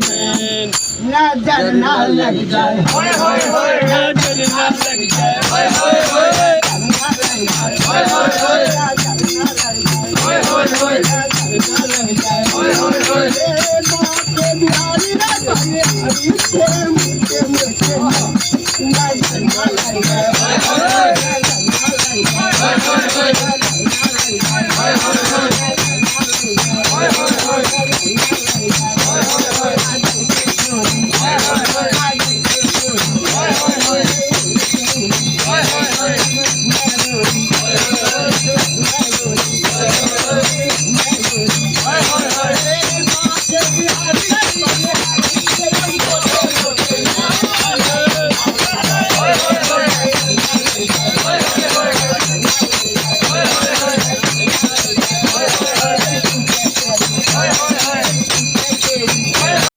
नजर ना लग जाए, होय होय होय नजर ना लग जाए, होय होय होय होय होय होय होय होय होय नजर ना लग जाए, होय होय होय ए बाप बिहारी रे हरी हरी मुझे नजर ना लग जाए।